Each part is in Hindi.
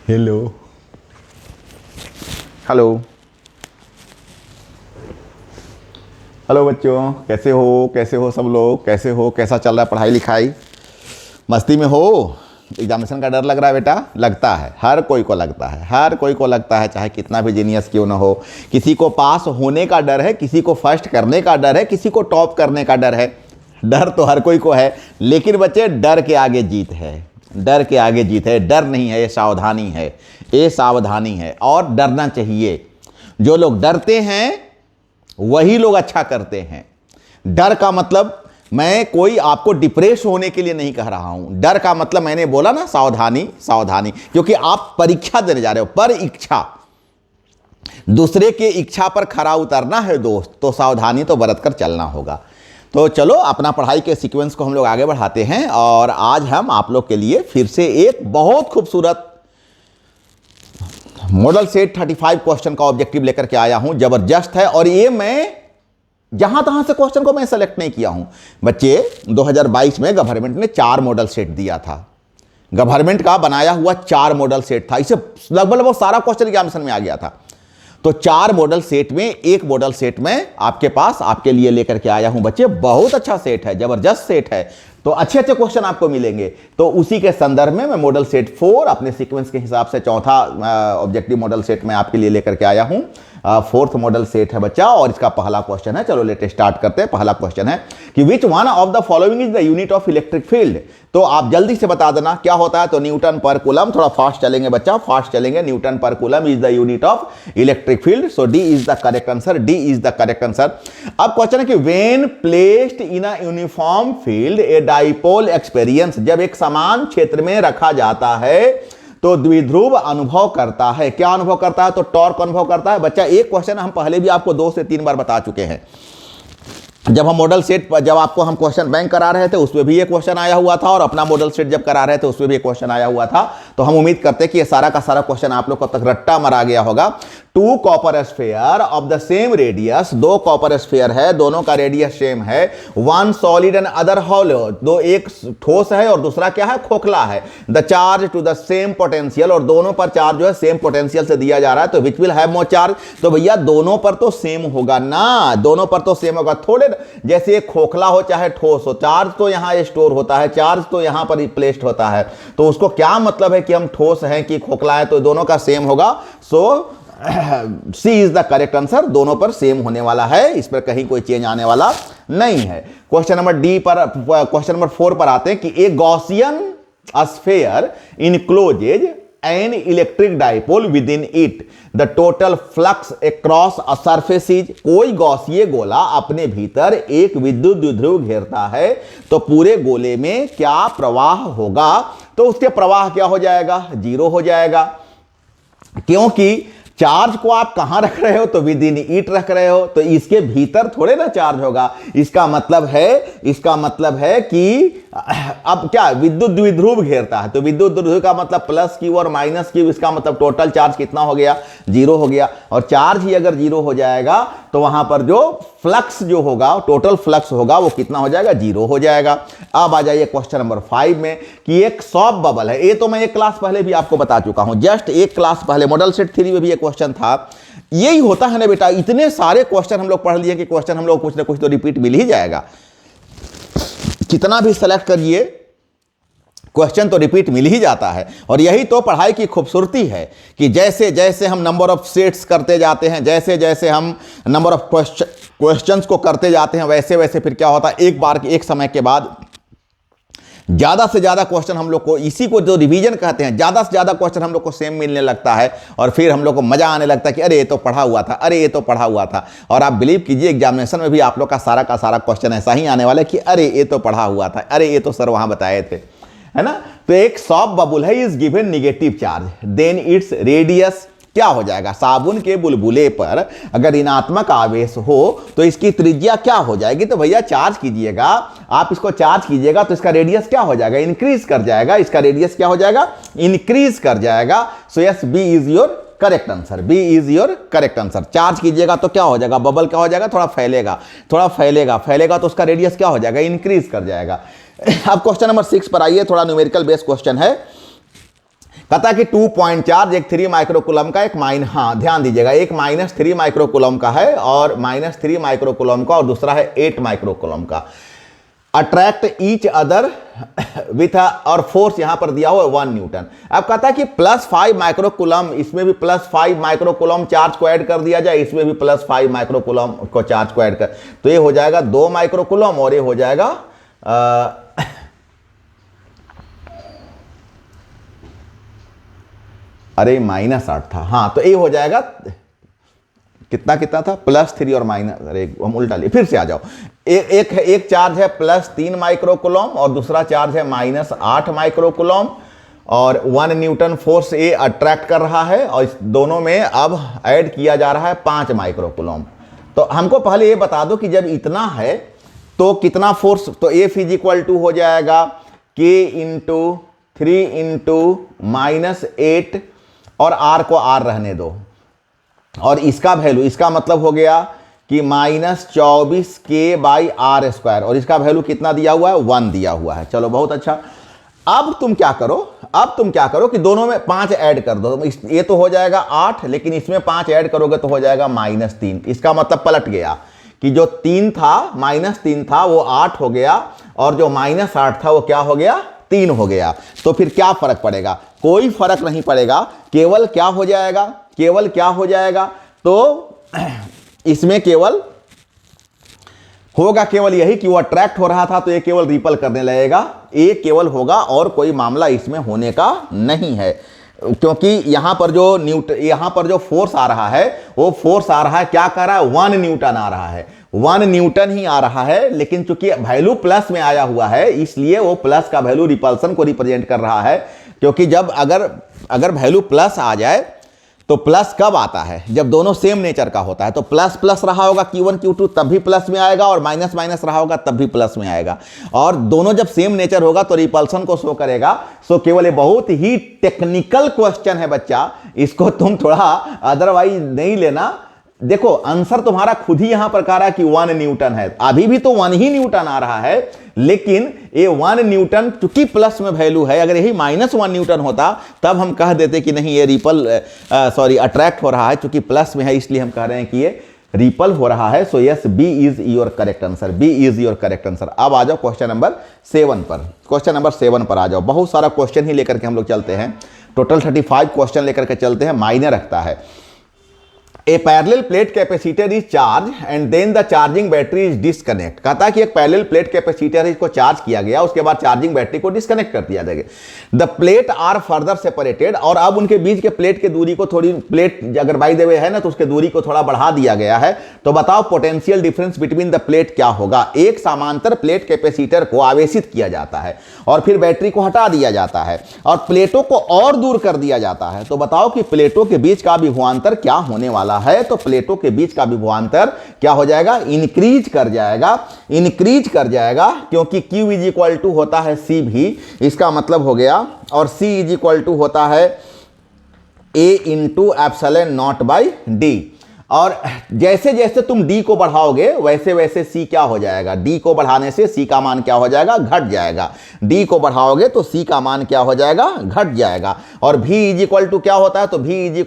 हेलो हेलो हेलो बच्चों, कैसे हो सब लोग, कैसे हो, कैसा चल रहा है पढ़ाई लिखाई? मस्ती में हो? एग्जामिनेशन का डर लग रहा है बेटा? लगता है, हर कोई को लगता है, हर कोई को लगता है, चाहे कितना भी जीनियस क्यों ना हो। किसी को पास होने का डर है, किसी को फर्स्ट करने का डर है, किसी को टॉप करने का डर है। डर तो हर कोई को है, लेकिन बच्चे डर के आगे जीत है, डर के आगे जीत है। डर नहीं है, ये सावधानी है, ये सावधानी है। और डरना चाहिए। जो लोग डरते हैं वही लोग अच्छा करते हैं। डर का मतलब, मैं कोई आपको डिप्रेस होने के लिए नहीं कह रहा हूं। डर का मतलब मैंने बोला ना, सावधानी, सावधानी। क्योंकि आप परीक्षा देने जा रहे हो, पर इच्छा, दूसरे के इच्छा पर खरा उतरना है दोस्त, तो सावधानी तो बरत कर चलना होगा। तो चलो अपना पढ़ाई के सीक्वेंस को हम लोग आगे बढ़ाते हैं। और आज हम आप लोग के लिए फिर से एक बहुत खूबसूरत मॉडल सेट 35 क्वेश्चन का ऑब्जेक्टिव लेकर के आया हूं। जबरदस्त है। और ये मैं जहां तहां से क्वेश्चन को मैं सेलेक्ट नहीं किया हूं बच्चे। 2022 में गवर्नमेंट ने 4 मॉडल सेट दिया था। गवर्नमेंट का बनाया हुआ 4 मॉडल सेट था। इसे लगभग सारा क्वेश्चन एग्जामिनेशन में आ गया था। तो 4 मॉडल सेट में एक मॉडल सेट में आपके पास आपके लिए लेकर के आया हूं बच्चे। बहुत अच्छा सेट है, जबरदस्त सेट है। तो अच्छे अच्छे क्वेश्चन आपको मिलेंगे। तो उसी के संदर्भ में मैं मॉडल सेट 4 अपने सीक्वेंस के हिसाब से चौथा ऑब्जेक्टिव मॉडल सेट में आपके लिए लेकर के आया हूं। 4th मॉडल सेट है बच्चा, और इसका पहला क्वेश्चन है। चलो लेट स्टार्ट करते हैं। पहला क्वेश्चन है कि which one of the following is the unit of electric field. तो आप जल्दी से बता देना क्या होता है। तो न्यूटन पर कूलम। थोड़ा फास्ट चलेंगे बच्चा, फास्ट चलेंगे। न्यूटन पर coulomb is the unit of electric field. So D is the correct answer, D is the correct answer. अब क्वेश्चन है कि when placed in a uniform field a dipole experience, जब एक समान क्षेत्र में रखा जाता है तो द्विध्रुव अनुभव करता है। क्या अनुभव करता है? तो टॉर्क अनुभव करता है बच्चा। एक क्वेश्चन हम पहले भी आपको 2 से 3 बार बता चुके हैं। जब हम मॉडल सेट पर, जब आपको हम क्वेश्चन बैंक करा रहे थे उसमें भी ये क्वेश्चन आया हुआ था, और अपना मॉडल सेट जब करा रहे थे उसमें भी एक क्वेश्चन आया हुआ था। तो हम उम्मीद करते हैं कि ये सारा का सारा क्वेश्चन आप लोग को तक रट्टा मारा गया होगा। 2 copper sphere of the same radius, 2 copper sphere है, दोनों का रेडियस सेम है। 1 सॉलिड एंड अदर हॉलो, दो, एक ठोस है और दूसरा क्या है? खोखला है। The charge to the same potential, और दोनों पर चार्ज जो है सेम पोटेंशियल से दिया जा रहा है। तो which will have more charge? तो भैया दोनों पर तो सेम होगा ना, दोनों पर तो सेम होगा। थोड़े जैसे एक खोखला हो चाहे ठोस हो, चार्ज तो यहां स्टोर होता है, चार्ज तो यहां पर प्लेस्ड होता है। तो उसको क्या मतलब है कि हम ठोस हैं कि खोखला है? तो दोनों का सेम होगा। सो C is the correct answer. दोनों पर सेम होने वाला है, इस पर कहीं कोई चेंज आने वाला नहीं है। क्वेश्चन नंबर डी पर, क्वेश्चन नंबर 4 पर आते हैं कि एक Gaussian sphere encloses an electric dipole with in it, the total flux across a surface is. कोई गॉसीय गोला अपने भीतर एक विद्युत द्विध्रुव घेरता है, तो पूरे गोले में क्या प्रवाह होगा? तो उसके प्रवाह क्या हो जाएगा? 0 हो जाएगा। क्योंकि चार्ज को आप कहां रख रहे हो? तो विद इन इट रख रहे हो, तो इसके भीतर थोड़े ना चार्ज होगा। इसका मतलब है कि अब क्या विद्युत द्विध्रुव घेरता है, तो विद्युत द्विध्रुव का मतलब प्लस क्यू और माइनस क्यू, इसका मतलब टोटल चार्ज कितना हो गया? 0 हो गया। और चार्ज ही अगर 0 हो जाएगा तो वहां पर जो फ्लक्स जो होगा, टोटल फ्लक्स होगा, वो कितना हो जाएगा? 0 हो जाएगा। अब आ जाइए क्वेश्चन नंबर 5 में कि एक सॉफ्ट बबल है। ये तो मैं एक क्लास पहले भी आपको बता चुका हूं, जस्ट एक क्लास पहले मॉडल सेट 3 में भी एक क्वेश्चन था। यही होता है ना बेटा, इतने सारे क्वेश्चन हम लोग पढ़ लिए कि क्वेश्चन हम लोग कुछ ना कुछ तो रिपीट मिल ही जाएगा। कितना भी सेलेक्ट करिए, क्वेश्चन तो रिपीट मिल ही जाता है। और यही तो पढ़ाई की खूबसूरती है कि जैसे जैसे हम नंबर ऑफ सेट्स करते जाते हैं, जैसे जैसे हम नंबर ऑफ क्वेश्चंस को करते जाते हैं, वैसे वैसे फिर क्या होता है, एक बार एक समय के बाद ज्यादा से ज्यादा क्वेश्चन हम लोग को, इसी को जो रिवीजन कहते हैं, ज्यादा से ज्यादा क्वेश्चन हम लोग को सेम मिलने लगता है। और फिर हम लोग को मजा आने लगता है कि अरे ये तो पढ़ा हुआ था, अरे ये तो पढ़ा हुआ था। और आप बिलीव कीजिए एग्जामिनेशन में भी आप लोग का सारा क्वेश्चन ऐसा ही आने वाला है कि अरे ये तो पढ़ा हुआ था, अरे ये तो सर वहां बताए थे, है ना। तो एक सॉफ्ट बबुल है, is given negative charge, then its radius क्या हो जाएगा? साबुन के बुलबुले पर अगर ऋणात्मक आवेश हो तो इसकी त्रिज्या क्या हो जाएगी? तो भैया चार्ज कीजिएगा, आप इसको चार्ज कीजिएगा तो इसका रेडियस क्या हो जाएगा? इंक्रीज कर जाएगा। इसका रेडियस क्या हो जाएगा? इंक्रीज कर जाएगा। So yes, B is your correct answer, B is your correct answer. Charge कीजिएगा तो क्या हो जाएगा? बबल क्या हो जाएगा? थोड़ा फैलेगा तो उसका रेडियस क्या हो जाएगा? इंक्रीज कर जाएगा। अब क्वेश्चन नंबर 6 पर आइए, थोड़ा न्यूमेरिकल बेस्ड क्वेश्चन है कहता है कि 2 पॉइंट चार्ज एक 3 माइक्रोकुलम का, एक ध्यान दीजिएगा, एक -3 माइक्रोकुलम का है और -3 माइक्रोकुलम का, और दूसरा है 8 माइक्रोकुलम का। अट्रैक्ट ईच अदर विथ और फोर्स यहां पर दिया हुआ 1 न्यूटन। अब कहता है कि +5 माइक्रोकुलम, इसमें भी +5 माइक्रोकुलम चार्ज को ऐड कर दिया जाए, इसमें भी +5 माइक्रोकुलम को चार्ज को ऐड कर, तो ये हो जाएगा 2 माइक्रोकुलम और ये हो जाएगा अरे -8 था, हाँ, तो ये हो जाएगा कितना कितना था, +3 और माइनस, अरे हम उल्टा लिए, फिर से आ जाओ। एक चार्ज है +3 माइक्रोकुलम और दूसरा चार्ज है -8 माइक्रोकुलम, और 1 न्यूटन फोर्स ए अट्रैक्ट कर रहा है, और इस दोनों में अब ऐड किया जा रहा है 5 माइक्रोकुलम। तो हमको पहले ये बता दो कि जब इतना है तो कितना फोर्स, तो F = हो जाएगा K × 3 × -8 और R को R रहने दो, और इसका वैल्यू, इसका मतलब हो गया कि -24K/r², और इसका वैल्यू कितना दिया हुआ है, 1 दिया हुआ है। चलो बहुत अच्छा। अब तुम क्या करो कि दोनों में 5 ऐड कर दो। ये तो हो जाएगा 8, लेकिन इसमें 5 ऐड करोगे तो हो जाएगा -3। इसका मतलब पलट गया कि जो 3 था, -3 था, वो 8 हो गया, और जो -8 था वो क्या हो गया, 3 हो गया। तो फिर क्या फर्क पड़ेगा, कोई फर्क नहीं पड़ेगा, केवल क्या हो जाएगा, तो इसमें केवल होगा केवल यही कि वो अट्रैक्ट हो रहा था, तो ये केवल रिपल करने लगेगा, ये केवल होगा, और कोई मामला इसमें होने का नहीं है। क्योंकि यहां पर जो फोर्स आ रहा है, वो फोर्स आ रहा है, क्या कर रहा है, 1 न्यूटन आ रहा है, 1 न्यूटन ही आ रहा है, लेकिन चूंकि वैल्यू प्लस में आया हुआ है, इसलिए वो प्लस का वैल्यू रिपल्सन को रिप्रेजेंट कर रहा है। क्योंकि जब अगर वैल्यू प्लस आ जाए तो प्लस कब आता है, जब दोनों सेम नेचर का होता है, तो प्लस प्लस रहा होगा Q1 Q2 तब भी प्लस में आएगा, और माइनस माइनस रहा होगा तब भी प्लस में आएगा, और दोनों जब सेम नेचर होगा तो रिपल्सन को शो करेगा। सो केवल ये बहुत ही टेक्निकल क्वेश्चन है बच्चा, इसको तुम थोड़ा अदरवाइज नहीं लेना। देखो आंसर तुम्हारा खुद ही यहां पर कह रहा है कि 1 न्यूटन है, अभी भी तो 1 ही न्यूटन आ रहा है, लेकिन ये 1 न्यूटन चूंकि प्लस में वैल्यू है, अगर यही -1 न्यूटन होता तब हम कह देते कि नहीं ये अट्रैक्ट हो रहा है, चूंकि प्लस में है इसलिए हम कह रहे हैं कि ये रिपल हो रहा है। So yes, B is your correct answer, B is your correct answer. अब आ जाओ क्वेश्चन नंबर 7 पर, क्वेश्चन नंबर 7 पर आ जाओ। बहुत सारा क्वेश्चन ही लेकर के हम लोग चलते हैं, टोटल 35 क्वेश्चन लेकर के चलते हैं, मायने रखता है। A parallel plate capacitor is charged and then the charging battery is disconnect। कहता है कि एक पैरेलल प्लेट कैपेसिटर इसको चार्ज किया गया, उसके बाद चार्जिंग बैटरी को डिस्कनेक्ट कर दिया जाएगा। The plate are further separated, और अब उनके बीच के प्लेट के दूरी को थोड़ी, प्लेट अगर बाई द वे है ना तो उसके दूरी को थोड़ा बढ़ा दिया गया है। तो बताओ potential difference between the plate क्या होगा। एक समांतर प्लेट कैपेसिटर को आवेशित किया जाता है और फिर बैटरी को हटा दिया जाता है और प्लेटों को और दूर कर दिया जाता है। तो बताओ कि प्लेटों के बीच का विभवांतर क्या होने वाला है। तो प्लेटों के बीच का विभवांतर क्या हो जाएगा, इंक्रीज कर जाएगा, क्योंकि Q इज इक्वल टू होता है C भी, इसका मतलब हो गया, और C इज इक्वल टू होता है A into epsilon naught by D। और जैसे जैसे तुम D को बढ़ाओगे वैसे वैसे C क्या हो जाएगा, D को बढ़ाने से C का मान क्या हो जाएगा, घट जाएगा। D को बढ़ाओगे तो C का मान क्या हो जाएगा, घट जाएगा। और V इज इक्वल टू क्या होता है, तो V इज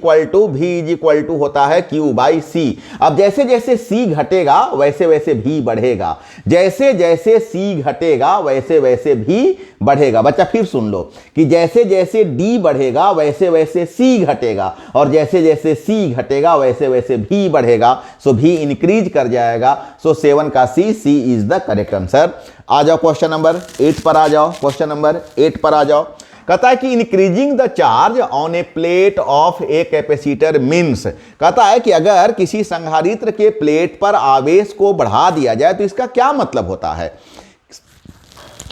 इक्वल टू होता है Q बाई C। अब जैसे जैसे C घटेगा वैसे वैसे V बढ़ेगा, जैसे जैसे C घटेगा वैसे वैसे V बढ़ेगा। बच्चा फिर सुन लो कि जैसे जैसे D बढ़ेगा वैसे वैसे C घटेगा, और जैसे जैसे C घटेगा वैसे वैसे V बढ़ेगा। सो V इंक्रीज कर जाएगा। सो 7 का C is the correct answer. आ जाओ क्वेश्चन नंबर 8 पर आ जाओ, क्वेश्चन नंबर 8 पर आ जाओ। कहता है कि increasing the charge on A plate of a capacitor means, कहता है कि अगर किसी संधारित्र के प्लेट पर आवेश को बढ़ा दिया जाए तो इसका क्या मतलब होता है,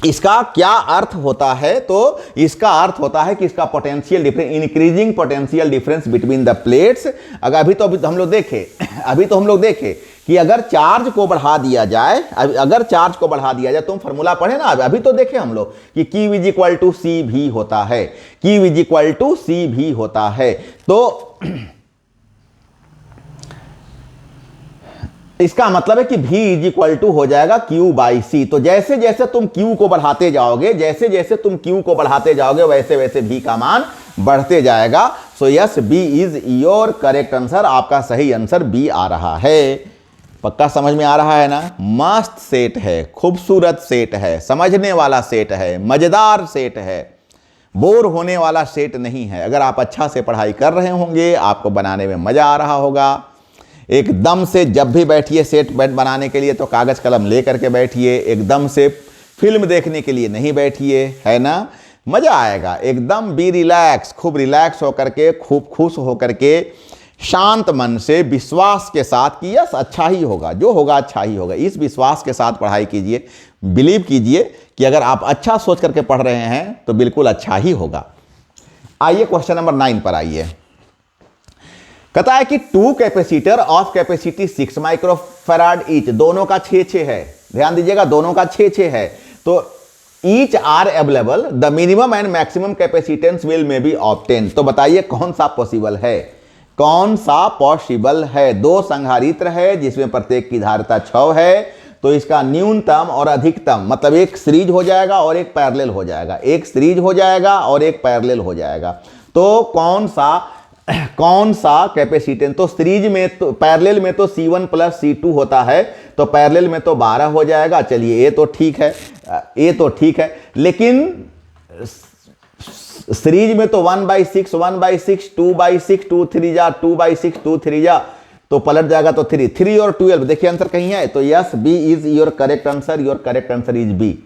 इसका क्या अर्थ होता है। तो इसका अर्थ होता है कि इसका potential difference, increasing potential difference between the plates. अभी तो हम लोग देखे कि अगर चार्ज को बढ़ा दिया जाए, तुम फॉर्मूला पढ़े ना, अभी तो देखे हम लोग कि Q is equal to C भी होता है, Q is equal to C भी होता है। तो इसका मतलब है कि V इज इक्वल टू हो जाएगा Q बाई C। तो जैसे जैसे तुम Q को बढ़ाते जाओगे, जैसे जैसे तुम Q को बढ़ाते जाओगे, वैसे वैसे V का मान बढ़ते जाएगा। So yes, B is your correct answer. आपका सही आंसर B आ रहा है। पक्का समझ में आ रहा है ना? मस्त सेट है, खूबसूरत सेट है, समझने वाला सेट है, मजेदार सेट है, बोर होने वाला सेट नहीं है। अगर आप अच्छा से पढ़ाई कर रहे होंगे, आपको बनाने में मजा आ रहा होगा। एकदम से जब भी बैठिए सेट बनाने के लिए तो कागज कलम लेकर के बैठिए, एकदम से फिल्म देखने के लिए नहीं बैठिए, है ना? मजा आएगा। एकदम बी रिलैक्स, खूब रिलैक्स होकर के, खूब खुश होकर के, शांत मन से, विश्वास के साथ कि यस अच्छा ही होगा, जो होगा अच्छा ही होगा। इस विश्वास के साथ पढ़ाई कीजिए। बिलीव कीजिए कि अगर आप अच्छा सोच करके पढ़ रहे हैं तो बिल्कुल अच्छा ही होगा। आइए क्वेश्चन नंबर 9 पर आइए। कहता है कि 2 capacitor of capacity 6 microfarad each, दोनों का 6-6 है। ध्यान दीजिएगा, दोनों का 6-6 है। तो each are available, the minimum and maximum capacitance will may be obtain. तो बताइए कौन सा पॉसिबल है, कौन सा पॉसिबल है? 2 संधारित्र है जिसमें प्रत्येक की धारिता 6 है। तो इसका न्यूनतम और अधिकतम मतलब एक सीरीज हो जाएगा और एक पैरेलल हो जाएगा, एक सीरीज हो जाएगा और एक पैरेलल हो जाएगा। तो कौन सा कैपेसिटेंस? तो सीरीज में तो पैरेलल में तो C1 प्लस C2 होता है, तो पैरेलल में तो 12 हो जाएगा। चलिए ये तो ठीक है, ये तो ठीक है। लेकिन सीरीज में तो 1/6 1/6 2/6 2 3 जा 2/6 2 3 जा, तो पलट जाएगा तो 3 और 12। देखिए आंसर कहीं है, तो yes, B is your correct answer. Your correct answer is B.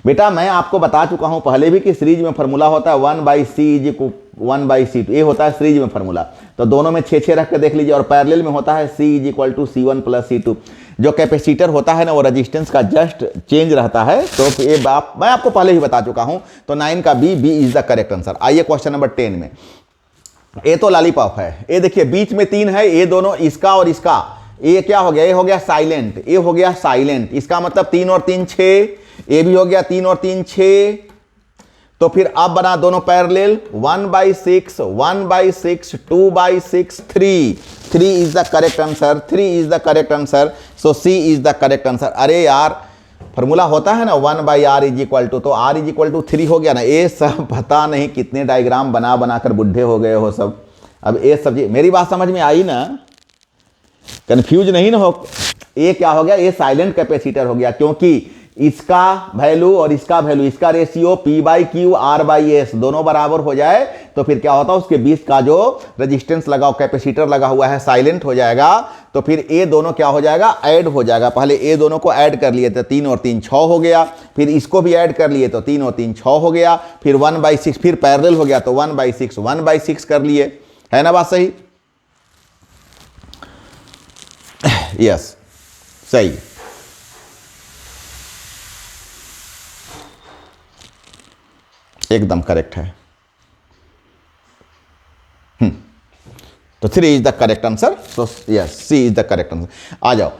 बेटा मैं आपको बता चुका हूं पहले भी कि सीरीज में फॉर्मूला होता है 1/C इज 1/C2, ये होता है सीरीज में फॉर्मूला। तो दोनों में 6-6 रख के देख लीजिए। और पैरेलल में होता है C is equal to C1 plus C2। जो कैपेसिटर होता है ना, वो रेजिस्टेंस का जस्ट चेंज रहता है। तो ये मैं आपको पहले ही बता चुका हूं। तो 9 का B is the correct answer. आइए क्वेश्चन नंबर 10 में। ये तो लॉलीपॉप है, ये देखिए बीच में 3 है, ये दोनों इसका और इसका, ये क्या हो गया? ये हो गया साइलेंट, ये हो गया साइलेंट। इसका मतलब 3 और 3 6, ये भी हो गया 3 और 3 6। तो फिर अब बना दोनों parallel 1/6 1/6 2/6 3 is the correct answer. 3 is the correct answer. So C is the correct answer. अरे यार फॉर्मूला होता है ना 1/r इज इक्वल टू, तो r इज इक्वल टू 3 हो गया ना। ये सब पता नहीं कितने डायग्राम बना बनाकर बुढ़े हो गए हो सब। अब ये सब मेरी बात समझ में आई ना? कंफ्यूज नहीं ना हो? ये क्या हो गया? ये साइलेंट कैपेसिटर हो गया, क्योंकि इसका वैल्यू और इसका वैल्यू, इसका रेशियो P/Q R/S दोनों बराबर हो जाए तो फिर क्या होता है? उसके बीच का जो रेजिस्टेंस लगा, कैपेसिटर लगा हुआ है, साइलेंट हो जाएगा। तो फिर ये दोनों क्या हो जाएगा? ऐड हो जाएगा। पहले ये दोनों को ऐड कर लिए थे, 3 और 3 6 हो गया। फिर इसको भी ऐड कर लिए तो 3 और 3 6 हो गया। फिर 1/6, फिर पैरेलल हो गया तो 1/6 1/6 कर लिए। है ना बात सही? यस, सही। एकदम करेक्ट है। तो 3 is the correct answer. So yes, C is the correct answer. आ जाओ।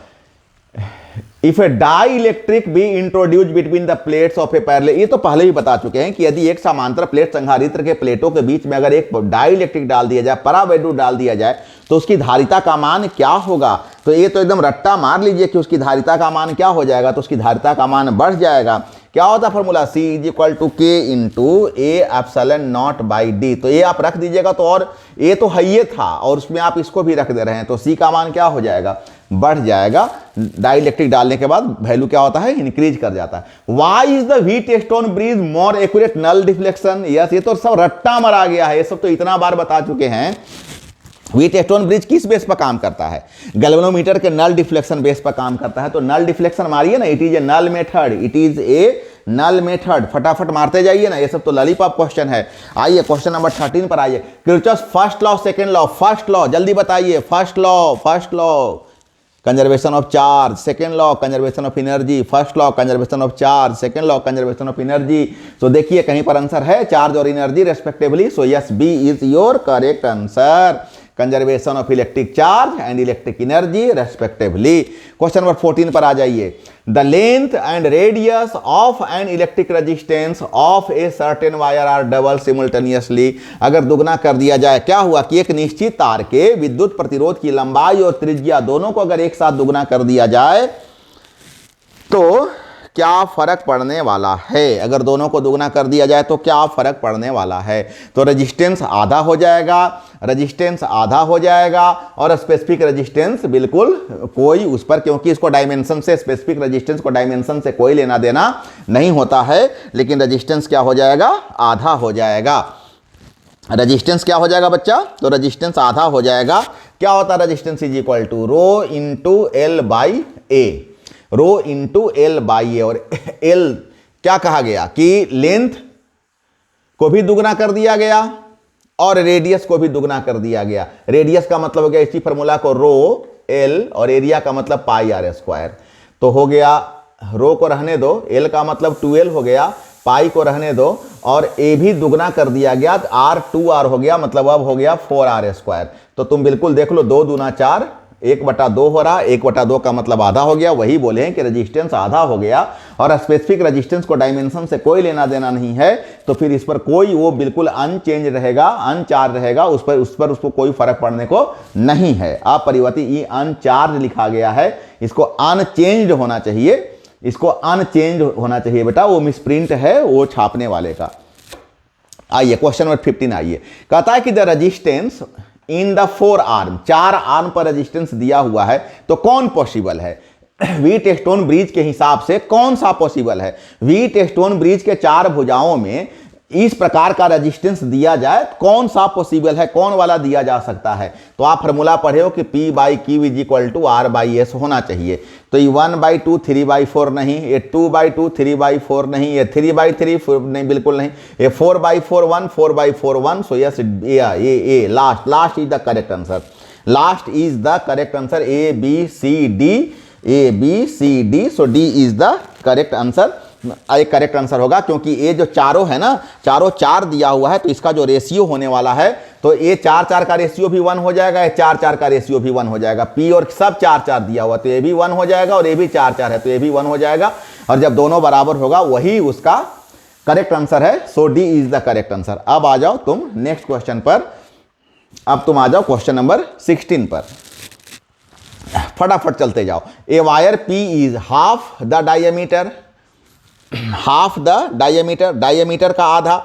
If a dielectric be introduce between the plates of a parallel, ये तो पहले ही बता चुके हैं कि यदि एक समांतर प्लेट संधारित्र के प्लेटों के बीच में अगर एक डाई इलेक्ट्रिक डाल दिया जाए, परावैद्युत डाल दिया जाए, तो उसकी धारिता का मान क्या होगा? तो ये तो एकदम रट्टा मार लीजिए कि उसकी धारिता का मान क्या हो जाएगा। तो उसकी धारिता का मान बढ़ जाएगा। क्या होता formula? C is equal to K into A epsilon naught by D। तो ये आप रख दीजिएगा तो, और ये तो है ये था और उसमें आप इसको भी रख दे रहे हैं, तो C का मान क्या हो जाएगा? बढ़ जाएगा। डाइलेक्ट्रिक डालने के बाद वैल्यू क्या होता है? इंक्रीज कर जाता है। Why is the Wheatstone bridge more accurate null deflection? Yes, ये तो सब रट्टा मरा गया है, ये सब तो इतना बार बता चुके हैं। व्हीटस्टोन ब्रिज किस बेस पर काम करता है? गैल्वेनोमीटर के नल डिफ्लेक्शन बेस पर काम करता है। तो नल डिफ्लेक्शन मारिए ना, it is a null method, it is a null method. फटाफट मारते जाइए ना, ये सब तो लॉलीपॉप क्वेश्चन है। आइए क्वेश्चन नंबर 13 पर आइए। Kirchhoff first law, second law, first law जल्दी बताइए। First law conservation of charge, second law conservation of energy, first law conservation of charge, second law conservation of energy. तो देखिए कहीं पर आंसर है चार्ज और energy respectively. So yes, B is your correct answer. Conservation of electric charge and electric energy respectively. Question number 14 पर आ जाइए। The length and radius of an electric resistance of a certain wire are double simultaneously. अगर दुगना कर दिया जाए, क्या हुआ कि एक निश्चित तार के विद्युत प्रतिरोध की लंबाई और त्रिज्या दोनों को अगर एक साथ दुगना कर दिया जाए तो क्या फर्क पड़ने वाला है? अगर दोनों को दुगना कर दिया जाए तो क्या फर्क पड़ने वाला है? तो रेजिस्टेंस आधा हो जाएगा, रेजिस्टेंस आधा हो जाएगा और स्पेसिफिक रेजिस्टेंस बिल्कुल कोई उस पर, क्योंकि इसको डायमेंशन से, स्पेसिफिक रेजिस्टेंस को डायमेंशन से कोई लेना देना नहीं होता है, लेकिन रेजिस्टेंस क्या हो जाएगा? आधा हो जाएगा। रेजिस्टेंस क्या हो जाएगा बच्चा? तो रेजिस्टेंस आधा हो जाएगा। क्या होता है resistance? Is equal to rho into L by A, rho into L by A. और एल क्या कहा गया कि लेंथ को भी दुगना कर दिया गया और रेडियस को भी दुगना कर दिया गया। रेडियस का मतलब हो गया इसी फॉर्मूला को रो एल, और एरिया का मतलब पाई आर स्क्वायर। तो हो गया, रो को रहने दो, एल का मतलब 2l हो गया, पाई को रहने दो, और ए भी दुगना कर दिया गया, आर 2r हो गया, मतलब अब हो गया 4r स्क्वायर। तो तुम बिल्कुल देख लो, 2 दूना 4, 1/2 हो रहा, 1/2 का मतलब आधा हो गया। वही बोले हैं कि रेजिस्टेंस आधा हो गया और स्पेसिफिक रेजिस्टेंस को डायमेंशन से कोई लेना देना नहीं है, तो फिर इस पर कोई, वो बिल्कुल अनचेंज रहेगा, अनचार्ज रहेगा, उस पर उसको कोई फर्क पड़ने को नहीं है। अपरिवर्तित, ये अनचार्ज लिखा गया है, इसको अनचेंज्ड होना चाहिए, इसको अनचेंज होना चाहिए बेटा, वो मिसप्रिंट है वो छापने वाले का। आइए क्वेश्चन नंबर 15 आइए। कहता है कि the resistance in the 4 arm, 4 arm पर रेजिस्टेंस दिया हुआ है, तो कौन पॉसिबल है? व्हीट स्टोन ब्रिज के हिसाब से कौन सा पॉसिबल है? व्हीट स्टोन ब्रिज के 4 भुजाओं में इस प्रकार का रेजिस्टेंस दिया जाए, कौन सा पॉसिबल है, कौन वाला दिया जा सकता है? तो आप फॉर्मूला पढ़े हो कि P by Q is equal to R by S होना चाहिए। तो ये 1/2 3/4 नहीं, ये 2/2 3/4 नहीं, ये 3/3 नहीं, बिल्कुल नहीं, ये 4/4 1 4/4 1। सो यस, ये last is the correct answer, last is the correct answer, A B C D, A B C D। So D is the correct answer, एक करेक्ट आंसर होगा, क्योंकि ये जो चारों है ना, चारों 4 दिया हुआ है, तो इसका जो रेशियो होने वाला है, तो ये 4-4 का रेशियो भी 1 हो जाएगा, ये 4-4 का रेशियो भी 1 हो जाएगा। P और सब 4-4 दिया हुआ, तो ये भी 1 हो जाएगा, और ये भी 4-4 है तो ये भी 1 हो जाएगा, और जब दोनों बराबर होगा वही उसका करेक्ट आंसर है। So D is the correct answer. अब आ जाओ तुम नेक्स्ट क्वेश्चन पर, अब तुम आ जाओ क्वेश्चन नंबर 16 पर, फटाफट चलते जाओ। A wire P is half the diameter, half the diameter, diameter का आधा,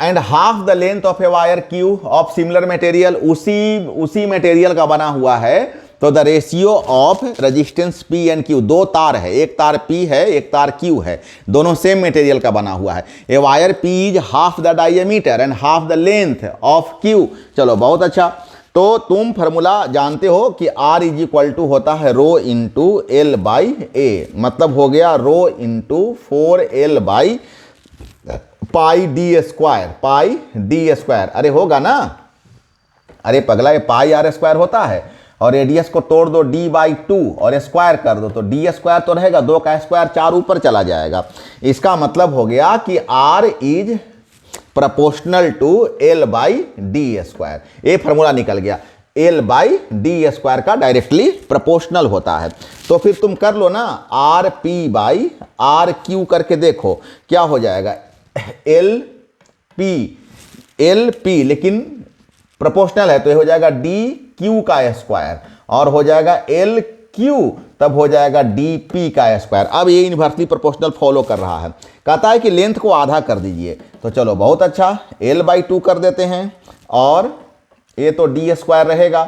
and half the length of a wire Q of similar material, उसी मटेरियल का बना हुआ है, तो the ratio of resistance P and Q, 2 तार है, एक तार P है, एक तार Q है, दोनों सेम मटेरियल का बना हुआ है। A wire P is half the diameter and half the length of Q। चलो बहुत अच्छा, तो तुम फॉर्मूला जानते हो कि R इज इक्वल टू होता है rho into L by A, मतलब हो गया rho into 4l by pi D square, pi D square. अरे होगा ना, अरे पगला, ये पाई आर स्क्वायर होता है, और रेडियस को तोड़ दो d/2 और स्क्वायर कर दो, तो डी स्क्वायर तो रहेगा, 2 का स्क्वायर 4 ऊपर चला जाएगा। इसका मतलब हो गया कि R is proportional to L by D square. ये फॉर्मूला निकल गया, एल बाई डी स्क्वायर का डायरेक्टली प्रोपोर्शनल होता है। तो फिर तुम कर लो ना, R P by R Q करके देखो क्या हो जाएगा, एल पी, लेकिन प्रोपोर्शनल है तो ये हो जाएगा डी क्यू का स्क्वायर, और हो जाएगा एल क्यू, तब हो जाएगा डी पी का स्क्वायर। अब ये इन्वर्सली प्रोपोर्शनल फॉलो कर रहा है। कहता है कि लेंथ को आधा कर दीजिए, तो चलो बहुत अच्छा, l/2 कर देते हैं, और ये तो डी स्क्वायर रहेगा,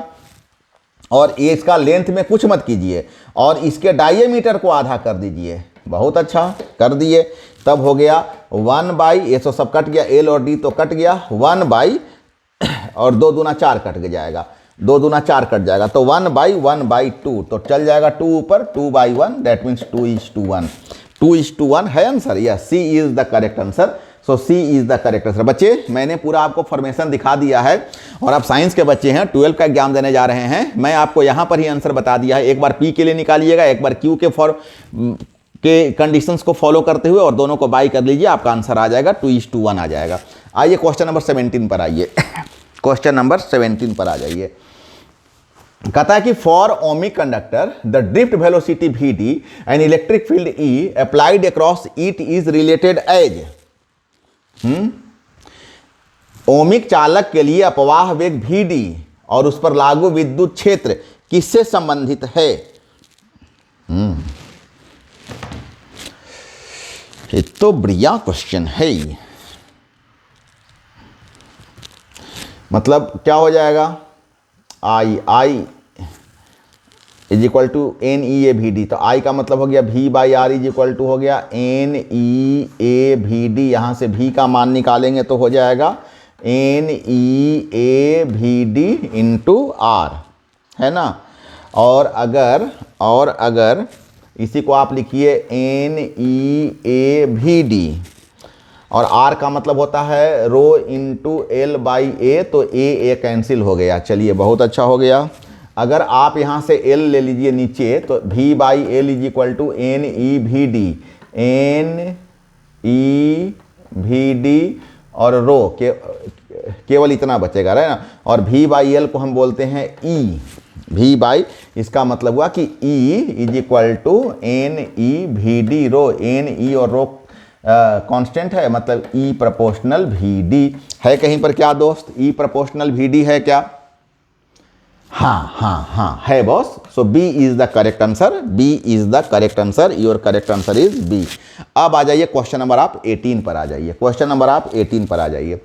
और ये इसका लेंथ में कुछ मत कीजिए, और इसके डायमीटर को आधा कर दीजिए। बहुत अच्छा, कर दिए, तब हो गया 1/, ये तो सब कट गया, l और d तो कट गया, 1/, और 2 दूना 4 कट जाएगा, 2 दूना 4 कट जाएगा, तो 1/1/2, तो चल जाएगा 2 ऊपर, 2/1, दैट मीन्स 2:1, 2:1 है answer. Yes, C is the correct answer. So C is the correct answer. बच्चे मैंने पूरा आपको फॉर्मेशन दिखा दिया है, और आप साइंस के बच्चे हैं, 12 का एग्जाम देने जा रहे हैं, मैं आपको यहाँ पर ही आंसर बता दिया है। एक बार पी के लिए निकालिएगा, एक बार क्यू के कंडीशंस को फॉलो करते हुए, और दोनों को बाई कर लीजिए, आपका आंसर आ जाएगा 2:1 आ जाएगा। आइए क्वेश्चन नंबर 17 पर आइए। क्वेश्चन नंबर 17 पर आ जाइए। कहता है कि for ohmic conductor the drift velocity vd and electric field E applied across it is related as. Ohmic चालक के लिए अपवाह वेग vd और उस पर लागू विद्युत क्षेत्र किससे संबंधित है? ये तो बढ़िया क्वेश्चन है। मतलब क्या हो जाएगा, I is equal to N E A भी डी। तो आई का मतलब हो गया V by R is equal to हो गया एन ई ए भी डी। यहाँ से V का मान निकालेंगे तो हो जाएगा एन ई ए भी डी इंटू आर, है ना। और अगर इसी को आप लिखिए एन ई ए भी डी और आर का मतलब होता है रो इंटू एल बाई ए, तो ए कैंसिल हो गया। चलिए बहुत अच्छा हो गया। अगर आप यहाँ से एल ले लीजिए नीचे तो V by L is equal to N E V D, N E V D और रो केवल इतना बचेगा, है ना। और V बाई एल को हम बोलते हैं E, V बाई, इसका मतलब हुआ कि E is equal to N E V D row. N E और रो कांस्टेंट है, मतलब E प्रोपोर्शनल भी डी है कहीं पर क्या दोस्त? E प्रोपोर्शनल भी डी है क्या? हाँ है boss. So B is the correct answer, B is the correct answer, your correct answer is B। अब आ जाइए क्वेश्चन नंबर आप 18 पर आ जाइए। क्वेश्चन नंबर आप 18 पर आ जाइए।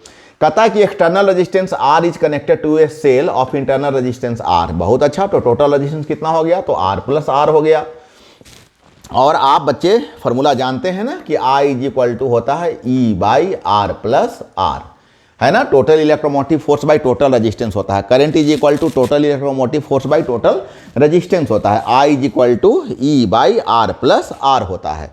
कहता है कि external resistance R is connected to a cell of internal resistance R। बहुत अच्छा। तो टोटल रेजिस्टेंस कितना हो गया? तो R प्लस R हो गया। और आप बच्चे फॉर्मूला जानते हैं ना कि I इज इक्वल टू होता है E by R plus R, है ना। Total electromotive force by total resistance होता है। Current is equal to total electromotive force by total resistance होता है। I is equal to E by R plus R होता है।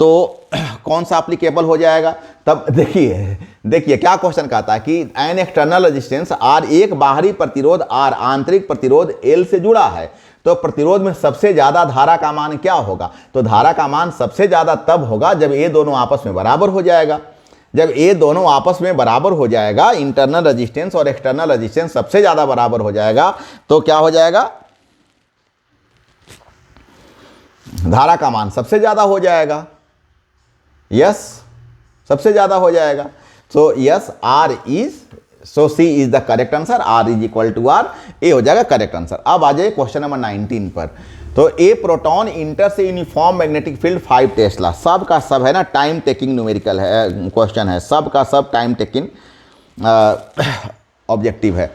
तो कौन सा एप्लीकेबल हो जाएगा? तब देखिए क्या क्वेश्चन कहता है कि एन एक्सटर्नल रेजिस्टेंस R, एक बाहरी प्रतिरोध R आंतरिक प्रतिरोध L से जुड़ा है। तो प्रतिरोध में सबसे ज्यादा धारा का मान क्या होगा? तो धारा का मान सबसे ज्यादा तब होगा जब ये दोनों आपस में बराबर हो जाएगा। जब ये दोनों आपस में बराबर हो जाएगा, इंटरनल रेजिस्टेंस और एक्सटर्नल रेजिस्टेंस सबसे ज्यादा बराबर हो जाएगा, तो क्या हो जाएगा? धारा का मान सबसे ज्यादा हो जाएगा। यस, सबसे ज्यादा हो जाएगा। So yes, R is, so C is the correct answer. R is equal to R, A हो जाएगा करेक्ट आंसर। अब आ जाए क्वेश्चन नंबर 19 पर। तो ए प्रोटॉन इंटर से यूनिफॉर्म मैग्नेटिक फील्ड 5 टेस्ला। सब का सब है ना टाइम टेकिंग न्यूमेरिकल है, क्वेश्चन है, सब का सब टाइम टेकिंग ऑब्जेक्टिव है।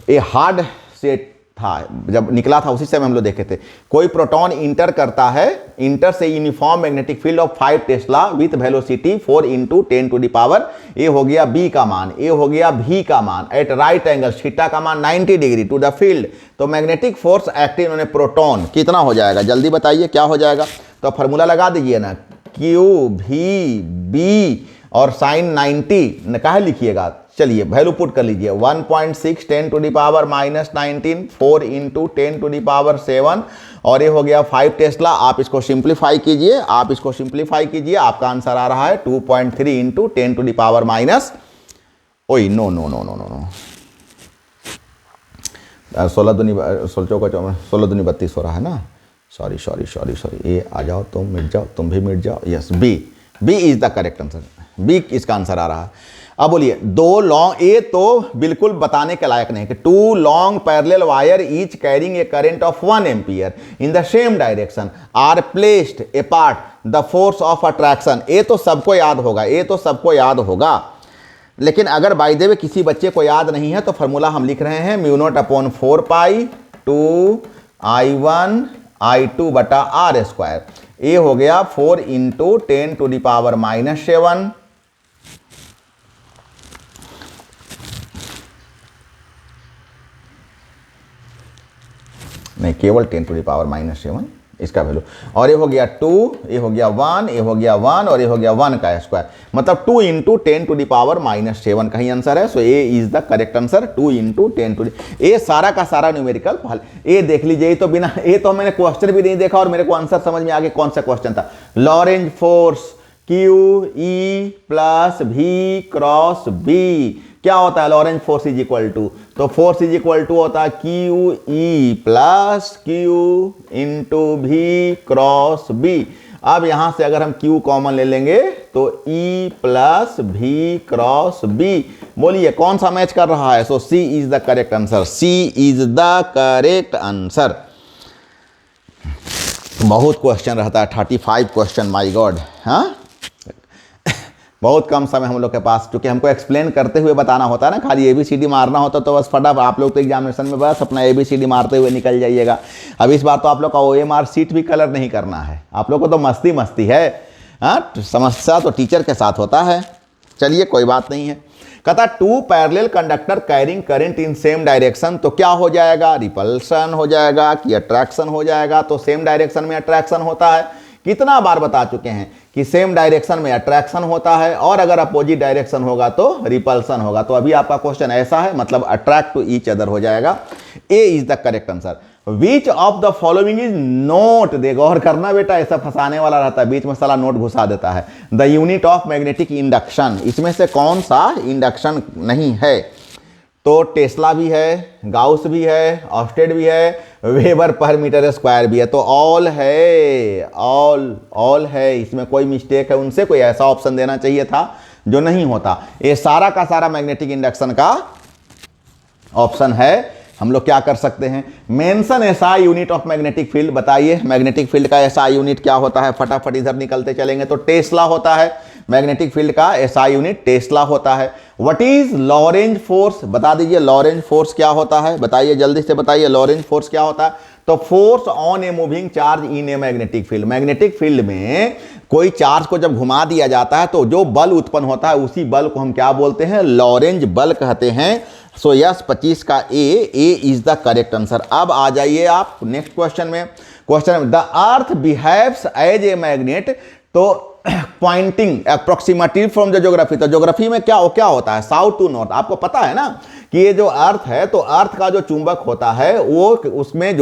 ये हार्ड सेट था, जब निकला था उसी समय हम लोग देखे थे। कोई प्रोटॉन इंटर करता है, इंटर से uniform magnetic field of 5 tesla with velocity 4 into 10 to the power, A हो गया बी का मान, ए हो गया भी का मान, एट राइट एंगल, थीटा का मान 90 डिग्री टू द फील्ड। तो magnetic force acting on A proton कितना हो जाएगा? जल्दी बताइए क्या हो जाएगा? तो फॉर्मूला लगा दीजिए ना, क्यू भी बी और साइन 90 काहे लिखिएगा? चलिए वैल्यू पुट कर लीजिए, 1.6 10 to the power minus 19, 4 into 10 to the power 7, और ये हो गया 5 टेस्ला। आप इसको सिंप्लीफाई कीजिए, आपका आंसर आ रहा है 2.3 into 10 to the power minus, ओई नो 16 दूनी 32 हो रहा है ना। सॉरी, ए आ जाओ, तुम मिट जाओ, तुम भी मिट जाओ। Yes, B is the correct answer, B इसका आंसर आ रहा है। अब बोलिए, दो लॉन्ग, ए तो बिल्कुल बताने के लायक नहीं कि 2 long parallel wire each carrying a current of 1 ampere in the same direction are placed apart, the force of attraction. ये तो सबको याद होगा, लेकिन अगर बाय द वे किसी बच्चे को याद नहीं है तो फॉर्मूला हम लिख रहे हैं μ0/4 पाई 2 I1 I2 बटा आर स्क्वायर। ए हो गया 4 into 10 to the power minus 7, नहीं केवल 10 टू द पावर माइनस 7 इसका वैल्यू, और ये हो गया 2, ये हो गया 1, ये हो गया 1 और ये हो गया 1 का स्क्वायर, मतलब 2 into 10 to the power minus 7 का ही आंसर है। So A is the correct answer, 2 into 10 to, ये सारा का सारा न्यूमेरिकल हल। ये देख लीजिए, तो बिना ये तो मैंने क्वेश्चन भी नहीं देखा और मेरे को आंसर समझ में आ गया कौन सा क्वेश्चन था। Lorentz force Q E plus V cross B क्या होता है Lorentz force is equal to, तो फोर्स इज इक्वल टू होता है Q E plus Q into V cross B. अब यहां से अगर हम Q कॉमन ले लेंगे तो E प्लस भी क्रॉस B। बोलिए कौन सा मैच कर रहा है? सो C is the correct answer, C is the correct answer. बहुत क्वेश्चन रहता है, 35 क्वेश्चन, माय गॉड। हाँ, बहुत कम समय हम लोग के पास, क्योंकि हमको एक्सप्लेन करते हुए बताना होता है ना, खाली ABCD मारना होता तो बस फटाफट आप लोग तो एग्जामिनेशन में बस अपना ABCD मारते हुए निकल जाइएगा। अब इस बार तो आप लोग का OMR शीट भी कलर नहीं करना है, आप लोग को तो मस्ती मस्ती है। हाँ, समस्या तो टीचर के साथ होता है। चलिए कोई बात नहीं है। कहता two parallel conductor carrying current in same direction, तो क्या हो जाएगा? रिपल्सन हो जाएगा कि अट्रैक्शन हो जाएगा? तो सेम डायरेक्शन में अट्रैक्शन होता है। कितना बार बता चुके हैं कि सेम डायरेक्शन में अट्रैक्शन होता है और अगर अपोजिट डायरेक्शन होगा तो रिपल्सन होगा। तो अभी आपका क्वेश्चन ऐसा है, मतलब अट्रैक्ट टू ईच अदर हो जाएगा। A is the correct answer. Which of the following is not, दे गौर करना बेटा, ऐसा फंसाने वाला रहता है, बीच में साला नोट घुसा देता है। The unit of magnetic induction, इसमें से कौन सा इंडक्शन नहीं है? तो टेस्ला भी है, गाउस भी है, ऑस्टेड भी है, वेबर पर मीटर स्क्वायर भी है। तो ऑल है, ऑल है, इसमें कोई मिस्टेक है, उनसे कोई ऐसा ऑप्शन देना चाहिए था जो नहीं होता। ये सारा का सारा मैग्नेटिक इंडक्शन का ऑप्शन है। हम लोग क्या कर सकते हैं? Mention SI unit of magnetic field, बताइए मैग्नेटिक फील्ड का एसआई यूनिट क्या होता है? फटाफट इधर निकलते चलेंगे। तो टेस्ला होता है, मैग्नेटिक फील्ड का एसआई यूनिट टेस्ला होता है। व्हाट इज लॉरेंज फोर्स, बता दीजिए लॉरेंज फोर्स क्या होता है? बताइए जल्दी से बताइए लॉरेंज फोर्स क्या होता है? तो force on a moving charge in a magnetic field, magnetic field में कोई चार्ज को जब घुमा दिया जाता है तो जो बल उत्पन्न होता है उसी बल को हम क्या बोलते हैं? लॉरेंज बल कहते हैं। सो यस 25 का A is the correct answer. अब आ जाइए आप नेक्स्ट क्वेश्चन में। Question, the earth behaves as a magnet, तो pointing approximately from the geography, तो ज्योग्राफी में क्या होता है? South to north. आपको पता है ना कि ये जो अर्थ है, तो अर्थ का जो चुंबक होता है वो उसमें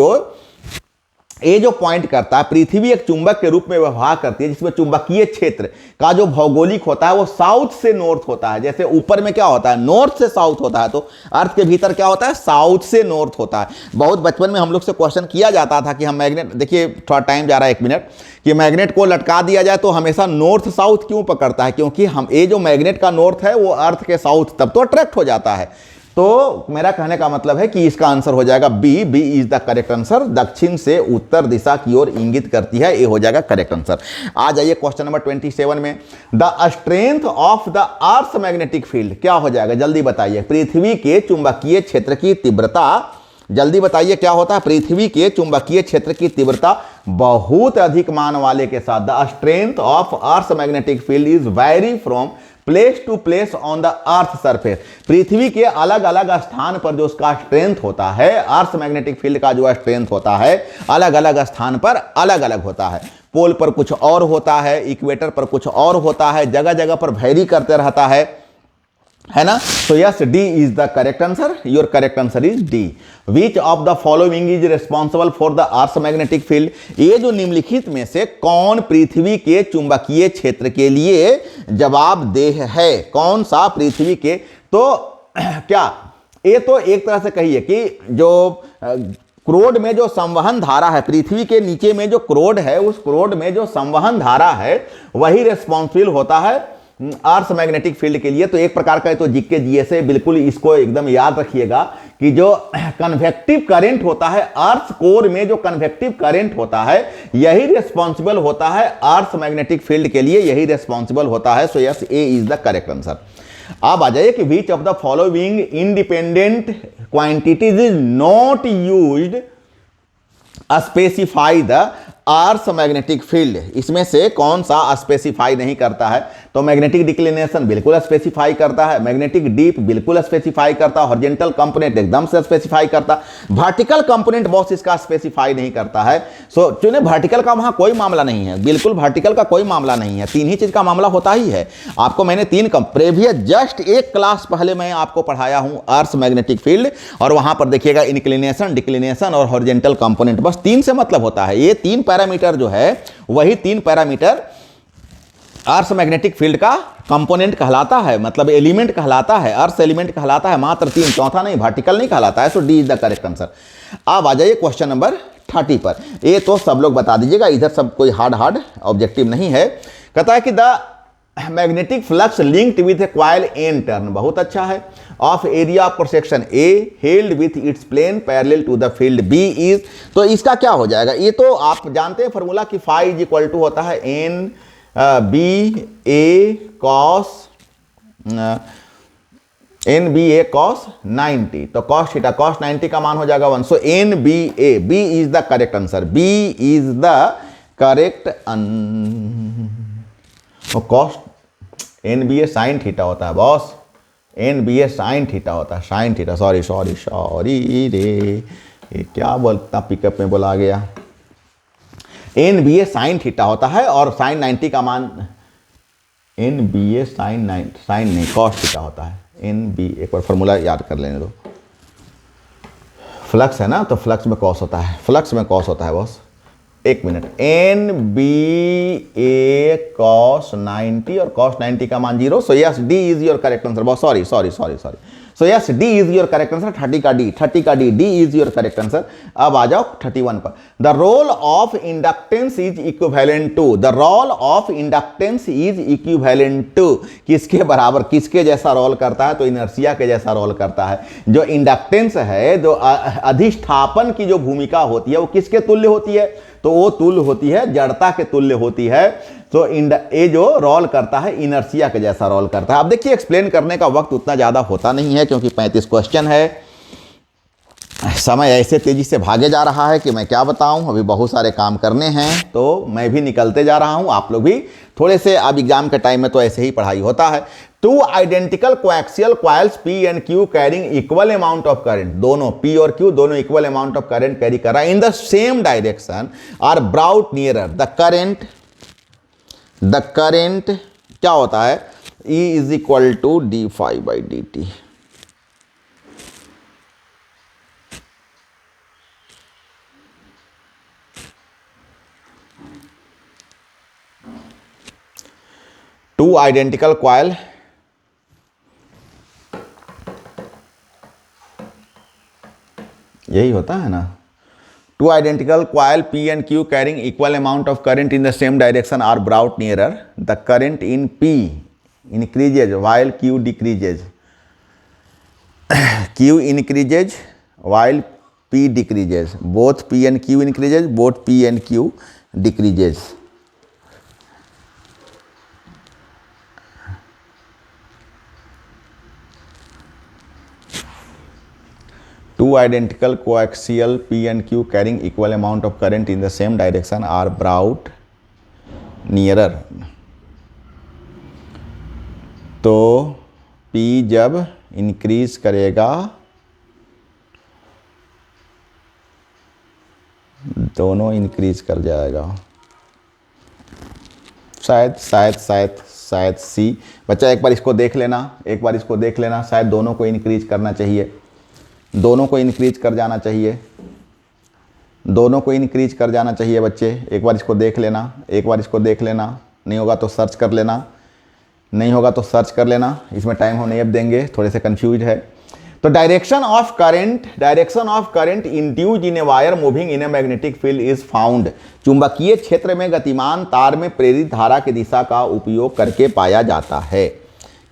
ये जो पॉइंट करता है, पृथ्वी एक चुंबक के रूप में व्यवहार करती है, जिसमें चुंबकीय क्षेत्र का जो भौगोलिक होता है वो साउथ से नॉर्थ होता है। जैसे ऊपर में क्या होता है? नॉर्थ से साउथ होता है, तो अर्थ के भीतर क्या होता है? साउथ से नॉर्थ होता है। बहुत बचपन में हम लोग से क्वेश्चन किया जाता था कि हम मैग्नेट, देखिए थोड़ा टाइम जा रहा है 1 मिनट, कि मैग्नेट को लटका दिया जाए तो हमेशा नॉर्थ साउथ क्यों पकड़ता है? क्योंकि हम ये जो मैग्नेट का नॉर्थ है वो अर्थ के साउथ, तब तो अट्रैक्ट हो जाता है। तो मेरा कहने का मतलब है कि इसका आंसर हो जाएगा B is the correct answer. दक्षिण से उत्तर दिशा की ओर इंगित करती है, ये हो जाएगा करेक्ट आंसर। आ जाइए क्वेश्चन नंबर 27 में। The strength of the earth magnetic field क्या हो जाएगा? जल्दी बताइए। पृथ्वी के चुंबकीय क्षेत्र की तीव्रता, जल्दी बताइए क्या होता है? पृथ्वी के चुंबकीय क्षेत्र की तीव्रता बहुत अधिक मान वाले के साथ, the strength of earth magnetic field is vary from place to place on the earth surface. पृथ्वी के अलग अलग स्थान पर जो उसका स्ट्रेंथ होता है, अर्थ मैग्नेटिक फील्ड का जो स्ट्रेंथ होता है, अलग अलग स्थान पर अलग अलग होता है। पोल पर कुछ और होता है, इक्वेटर पर कुछ और होता है, जगह जगह पर वेरी करते रहता है ना? तो yes D is the correct answer. Your correct answer is D. Which of the following is responsible for the earth magnetic field, ये जो निम्नलिखित में से कौन पृथ्वी के चुंबकीय क्षेत्र के लिए जवाबदेह है? कौन सा पृथ्वी के, तो क्या ये तो एक तरह से कहिए कि जो क्रोड में जो संवहन धारा है, पृथ्वी के नीचे में जो क्रोड है, उस क्रोड में जो संवहन धारा है वही रिस्पॉन्सिबल होता है अर्थ मैग्नेटिक फील्ड के लिए। तो एक प्रकार का तो जीके जीएसए, बिल्कुल इसको एकदम याद रखिएगा कि जो कन्वेक्टिव करंट होता है अर्थ कोर में, जो कन्वेक्टिव करंट होता है यही रिस्पॉन्सिबल होता है अर्थ मैग्नेटिक फील्ड के लिए, यही रिस्पॉन्सिबल होता है। So yes A is the correct answer. अब आ जाइए कि विच of the following independent quantities is not used specify the earth magnetic field, इसमें से कौन सा स्पेसिफाई नहीं करता है? तो मैग्नेटिक डिक्लिनेशन बिल्कुल स्पेसिफाई करता है, मैग्नेटिक डीप बिल्कुल स्पेसिफाई करता है, हॉरिजॉन्टल कंपोनेंट एकदम से स्पेसिफाई करता, वर्टिकल कंपोनेंट बॉस इसका स्पेसिफाई नहीं करता है। सो चुने वर्टिकल का वहां कोई मामला नहीं है, बिल्कुल वर्टिकल का कोई मामला नहीं है, 3 ही चीज का मामला होता ही है। आपको मैंने 3 प्रीवियस जस्ट 1 क्लास पहले मैं आपको पढ़ाया हूं अर्थ मैग्नेटिक फील्ड, और वहां पर देखिएगा इंक्लिनेशन, डिक्लिनेशन और हॉरिजॉन्टल कंपोनेंट, बस 3 से मतलब होता है। ये 3 पैरामीटर जो है वही 3 पैरामीटर अर्थ मैग्नेटिक फील्ड का कंपोनेंट कहलाता है, मतलब एलिमेंट कहलाता है, अर्थ एलिमेंट कहलाता है, मात्र 3, चौथा नहीं, वर्टिकल नहीं कहलाता है। So D is the correct answer. अब आ जाइए क्वेश्चन नंबर 30 पर। ये तो सब लोग बता दीजिएगा, इधर सब कोई हार्ड ऑब्जेक्टिव नहीं है। कहता है कि the magnetic flux linked with a coil N turn, बहुत अच्छा है, of area of section A held with its plane parallel to the field B is. तो इसका क्या हो जाएगा? ये तो आप जानते हैं फॉर्मूला कि फाई इज इक्वल टू होता है N B A cos N B A cos 90। तो कॉस थीटा कॉस 90 का मान हो जाएगा 1। So N B A, B is the correct answer, B is the correct. Cos N B A sine theta होता है boss, N B A sine theta होता है, साइन थीटा। सॉरी रे, ये क्या बोलता पिकअप में बोला गया। N B A sine theta होता है और साइन 90 का मान एन बी ए साइन नहीं कॉस थीटा होता है। एन बी, एक बार फॉर्मूला याद कर लेने दो। फ्लक्स है ना, तो फ्लक्स में कॉस होता है, फ्लक्स में कॉस होता है बॉस। एक minute, N B A cos 90 और कॉस 90 का मान 0। So yes D is your correct answer boss. Sorry. So yes D is your correct answer. 30 का D, D is your correct answer. अब आ जाओ 31 पर। The role of inductance is equivalent to, the role of inductance is equivalent to, किसके बराबर, किसके जैसा रोल करता है? तो इनर्शिया के जैसा रोल करता है। जो इंडक्टेंस है, जो अधिष्ठापन की जो भूमिका होती है, वो किसके तुल्य होती है? तो वो तुल्य होती है, जड़ता के तुल्य होती है। तो ये जो रोल करता है इनर्शिया के जैसा रोल करता है। अब देखिए, एक्सप्लेन करने का वक्त उतना ज़्यादा होता नहीं है क्योंकि 35 क्वेश्चन है, समय ऐसे तेजी से भागे जा रहा है कि मैं क्या बताऊं। अभी बहुत सारे काम करने हैं, तो मैं भी निकलते जा रहा हूं, आप लोग भी थोड़े से। अब एग्जाम के टाइम में तो ऐसे ही पढ़ाई होता है। 2 identical coaxial coils P and Q carrying equal amount of current, दोनों P और Q दोनों equal amount of current carry कर रहा है in the same direction are brought nearer. The current क्या होता है? E is equal to D phi by D T. Two identical coil यही होता है ना। Two identical coil P and Q carrying equal amount of current in the same direction are brought nearer. The current in P increases while Q decreases. Q increases while P decreases. Both P and Q increases, both P and Q decreases. Two identical coaxial P and Q carrying equal amount of current in the same direction are brought nearer. तो P जब इंक्रीज करेगा, दोनों इंक्रीज कर जाएगा। शायद सी। बच्चा एक बार इसको देख लेना, शायद दोनों को इंक्रीज करना चाहिए, दोनों को इंक्रीज कर जाना चाहिए, दोनों को इंक्रीज कर जाना चाहिए बच्चे। एक बार इसको देख लेना, नहीं होगा तो सर्च कर लेना, इसमें टाइम हम नहीं अब देंगे, थोड़े से कंफ्यूज है। तो direction of current induced in a wire moving in a magnetic field is found. चुंबकीय क्षेत्र में गतिमान तार में प्रेरित धारा की दिशा का उपयोग करके पाया जाता है।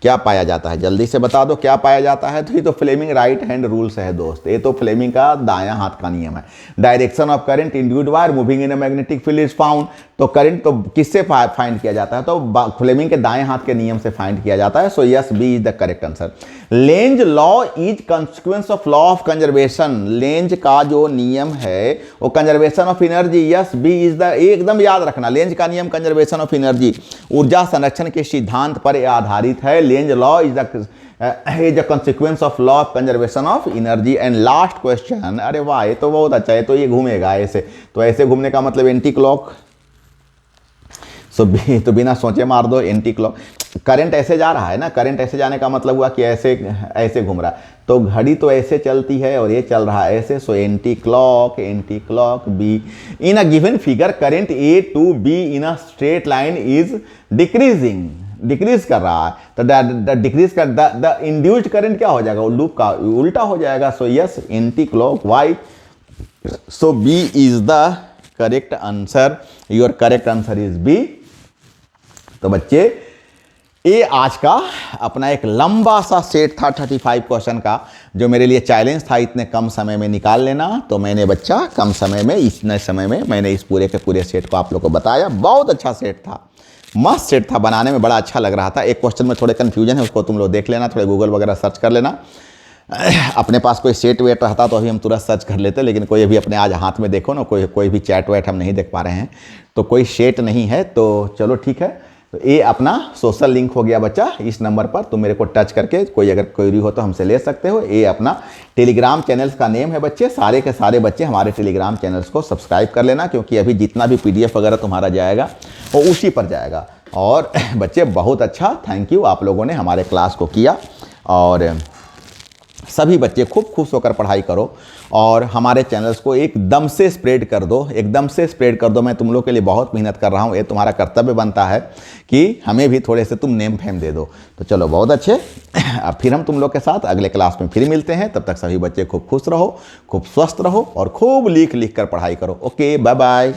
क्या पाया जाता है? जल्दी से बता दो क्या पाया जाता है। तो ये तो फ्लेमिंग राइट हैंड रूल्स है दोस्त, ये तो फ्लेमिंग का दायां हाथ का नियम है। Direction of current induced wire moving in a magnetic field is found. तो करंट तो किससे फाइंड किया जाता है? तो फ्लेमिंग के दाएं हाथ के नियम से फाइंड किया जाता है। So yes B is the correct answer. Lenz law is consequence of law of conservation. Lenz का जो नियम है वो conservation of energy. Yes B is the, एकदम याद रखना, लेंज का नियम कंजर्वेशन ऑफ एनर्जी, ऊर्जा संरक्षण के सिद्धांत पर आधारित है। Length law is the consequence of law of conservation of energy. and last question, अरे वाह ये तो बहुत अच्छा है। तो ये घूमेगा ऐसे, तो ऐसे घूमने का मतलब एंटी क्लॉक। सो तो बिना सोचे मार दो एंटी क्लॉक। करंट ऐसे जा रहा है ना, करंट ऐसे जाने का मतलब हुआ कि ऐसे ऐसे घूम रहा है, तो घड़ी तो ऐसे चलती है और ये चल रहा है ऐसे। So anti clock B in a given figure current A to B in a straight line is decreasing, decrease कर रहा है। तो द डिक्रीज कर द इंड्यूस्ड करंट क्या हो जाएगा, लूप का उल्टा हो जाएगा। So yes anticlockwise. So B is the correct answer, your correct answer is B. तो बच्चे ये आज का अपना एक लंबा सा सेट था 35 क्वेश्चन का, जो मेरे लिए चैलेंज था इतने कम समय में निकाल लेना। तो मैंने बच्चा कम समय में, इतने समय में मैंने इस पूरे के पूरे सेट को आप लोग को बताया। बहुत अच्छा सेट था, मस्त सेट था, बनाने में बड़ा अच्छा लग रहा था। एक क्वेश्चन में थोड़े कन्फ्यूजन है, उसको तुम लोग देख लेना, थोड़े गूगल वगैरह सर्च कर लेना। अपने पास कोई सेट वेट रहता तो अभी हम तुरंत सर्च कर लेते, लेकिन कोई अभी अपने आज हाथ में देखो ना, कोई भी चैट वैट हम नहीं देख पा रहे हैं, तो कोई सेट नहीं है। तो चलो ठीक है, तो ये अपना सोशल लिंक हो गया बच्चा। इस नंबर पर तुम मेरे को टच करके कोई अगर क्वेरी हो तो हमसे ले सकते हो। ये अपना टेलीग्राम चैनल्स का नेम है बच्चे। सारे के सारे बच्चे हमारे टेलीग्राम चैनल्स को सब्सक्राइब कर लेना, क्योंकि अभी जितना भी PDF वगैरह तुम्हारा जाएगा वो उसी पर जाएगा। और बच्चे बहुत अच्छा, थैंक यू, आप लोगों ने हमारे क्लास को किया। और सभी बच्चे खूब खुश होकर पढ़ाई करो और हमारे चैनल्स को एकदम से स्प्रेड कर दो, एकदम से स्प्रेड कर दो। मैं तुम लोग के लिए बहुत मेहनत कर रहा हूँ, ये तुम्हारा कर्तव्य बनता है कि हमें भी थोड़े से तुम नेम फेम दे दो। तो चलो बहुत अच्छे, अब फिर हम तुम लोग के साथ अगले क्लास में फिर मिलते हैं। तब तक सभी बच्चे खूब खुश रहो, खूब स्वस्थ रहो और खूब लिख लिख कर पढ़ाई करो। Okay, bye bye.